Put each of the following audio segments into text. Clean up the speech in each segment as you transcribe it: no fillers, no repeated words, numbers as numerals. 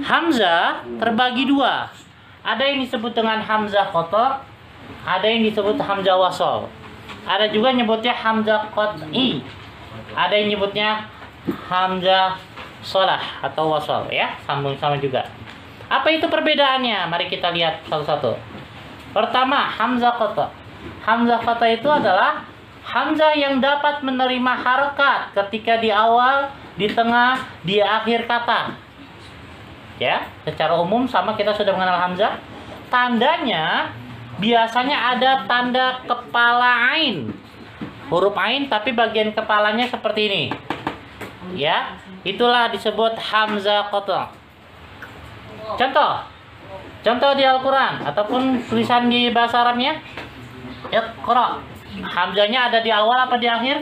Hamzah terbagi dua. Ada yang disebut dengan hamzah kotor, ada yang disebut hamzah wasol. Ada juga nyebutnya hamzah qat'i. Ada yang nyebutnya hamzah sholah atau wasol, ya, sambung-sambung juga. Apa itu perbedaannya? Mari kita lihat satu-satu. Pertama, hamzah qata'. Hamzah qata' itu adalah hamzah yang dapat menerima harokat ketika di awal, di tengah, di akhir kata. Ya, secara umum sama kita sudah mengenal hamzah. Tandanya biasanya ada tanda kepala ain. Huruf ain tapi bagian kepalanya seperti ini. Ya, itulah disebut hamzah qata'. Contoh di Al-Qur'an ataupun tulisan di bahasa Arabnya. Iqra. Hamzahnya ada di awal apa di akhir?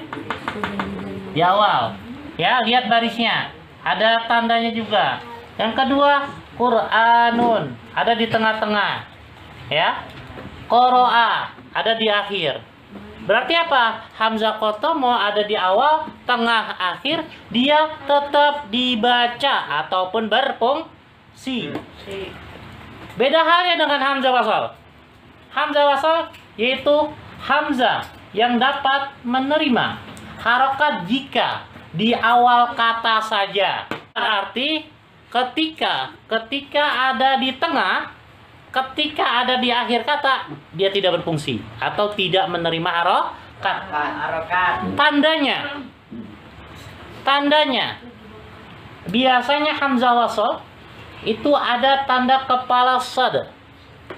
Di awal. Ya, lihat barisnya. Ada tandanya juga. Yang kedua, Qur'anun, ada di tengah-tengah. Ya. Qara'a, ada di akhir. Berarti apa? Hamzah qata' mau ada di awal, tengah, akhir, dia tetap dibaca ataupun berfungsi. Beda halnya dengan hamzah wasal. Hamzah wasal yaitu hamzah yang dapat menerima harokat jika di awal kata saja. Berarti ketika ada di tengah, ketika ada di akhir kata, dia tidak berfungsi atau tidak menerima harokat. Tandanya biasanya hamzah wasal itu ada tanda kepala sad.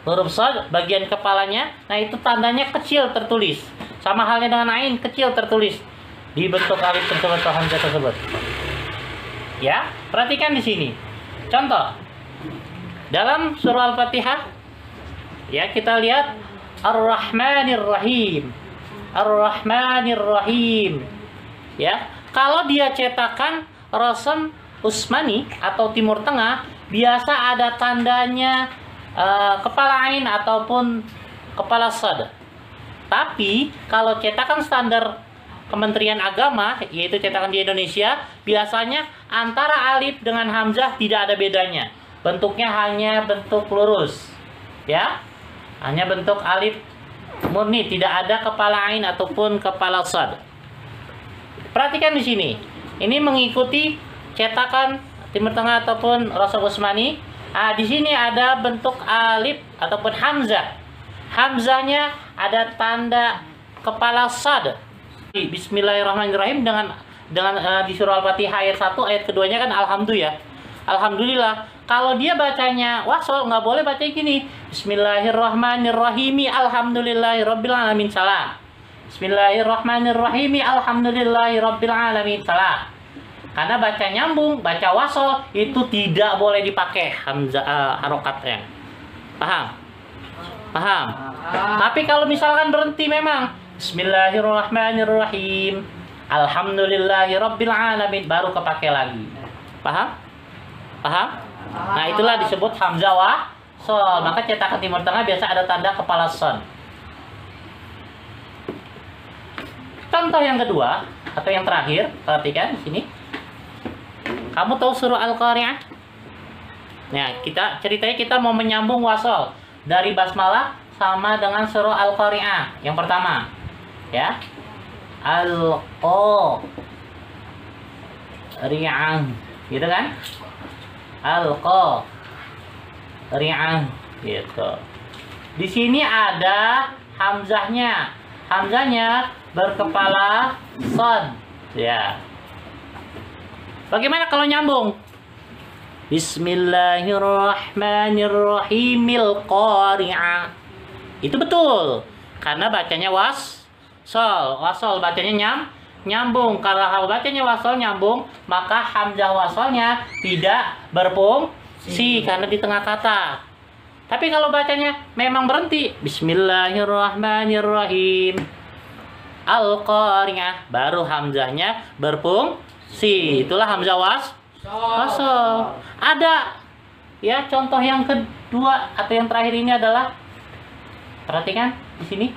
Huruf sad bagian kepalanya, nah itu tandanya kecil tertulis. Sama halnya dengan ain, kecil tertulis di bentuk alif tersebut atau hamzah tersebut. Ya, perhatikan di sini. Contoh dalam surah Al-Fatihah, ya, kita lihat Ar-Rahmanir Rahim. Ar-Rahmanir Rahim. Ya, kalau dia cetakan Rasam Usmani atau Timur Tengah, biasa ada tandanya kepala ain ataupun kepala sad. Tapi kalau cetakan standar Kementerian Agama, yaitu cetakan di Indonesia, biasanya antara alif dengan hamzah tidak ada bedanya. Bentuknya hanya bentuk lurus. Ya. Hanya bentuk alif murni, tidak ada kepala ain ataupun kepala sad. Perhatikan di sini. Ini mengikuti cetakan Timur Tengah ataupun Rasul Utsmani. Di sini ada bentuk alif ataupun hamzah. Hamzahnya ada tanda kepala sad. Bismillahirrahmanirrahim dengan di surah Al-Fatihah ayat 1, ayat keduanya kan alhamdulillah. Alhamdulillah. Kalau dia bacanya wasol, nggak boleh baca gini. Bismillahirrahmanirrahim. Alhamdulillahirabbil alamin. Salah. Bismillahirrahmanirrahim. Alhamdulillahirabbil alamin. Salah. Karena baca nyambung, baca wasol itu tidak boleh dipakai hamzah harokatnya. Paham? Paham? Tapi kalau misalkan berhenti memang Bismillahirrahmanirrahim. Alhamdulillahirabbil alamin, baru kepake lagi. Paham? Paham? Nah, itulah disebut hamzah wasol. Maka cetakan Timur Tengah biasa ada tanda kepala son. Contoh yang kedua atau yang terakhir, perhatikan di sini. Kamu tahu surah Al-Qari'ah? Nah, ceritanya kita mau menyambung wasol dari basmalah sama dengan surah Al-Qari'ah. Yang pertama, ya. Al-Qari'ah, gitu kan? Al-Qari'ah, gitu. Di sini ada hamzahnya. Hamzahnya berkepala shad, ya. Bagaimana kalau nyambung? Bismillahirrahmanirrahimil qari'ah. Itu betul. Karena bacanya wasol. Wasol bacanya nyambung. Kalau bacanya wasol nyambung, maka hamzah wasolnya tidak berfungsi karena di tengah kata. Tapi kalau bacanya memang berhenti, Bismillahirrahmanirrahim Al-Qari'ah, baru hamzahnya berfungsi. Itulah hamzah wasol. Ada ya contoh yang kedua atau yang terakhir ini adalah, perhatikan di sini,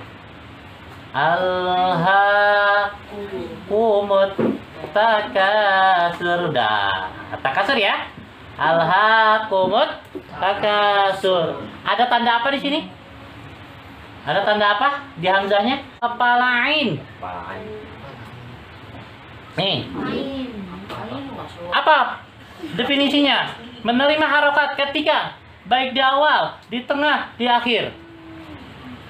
Alhaakumut takasur. Takasur ya. Alhaakumut takasur. Ada tanda apa di sini? Ada tanda apa di hamzahnya? Kepala ain. Nih. Apa definisinya? Menerima harokat ketika baik di awal, di tengah, di akhir.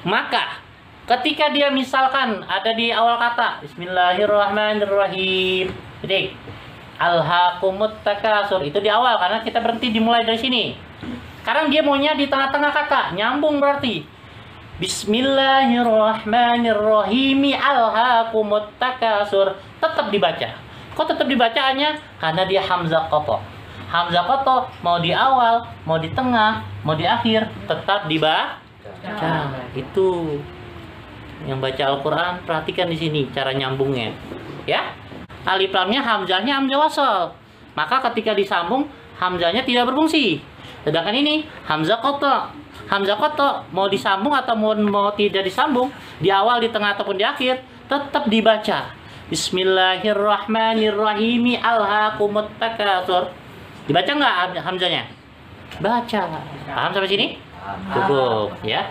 Maka ketika dia misalkan ada di awal kata Bismillahirrahmanirrahim. Jadi alhaakumut takasur itu di awal karena kita berhenti dimulai dari sini. Sekarang dia maunya di tengah-tengah kata, nyambung berarti. Bismillahirrahmanirrahim alhaakumut takasur tetap dibaca. Kok tetap dibacaannya? Karena dia hamzah qata. Hamzah qata mau di awal, mau di tengah, mau di akhir tetap dibaca. Itu yang baca Al-Qur'an perhatikan di sini cara nyambungnya. Ya. Alif lamnya hamzahnya hamzah wasal. Maka ketika disambung hamzahnya tidak berfungsi. Sedangkan ini hamzah qata. Hamzah qata mau disambung atau mau tidak disambung, di awal, di tengah ataupun di akhir tetap dibaca. Bismillahirrahmanirrahim alhaakumut takasur. Dibaca nggak hamzahnya? Baca. Paham sampai sini? Cukup ya.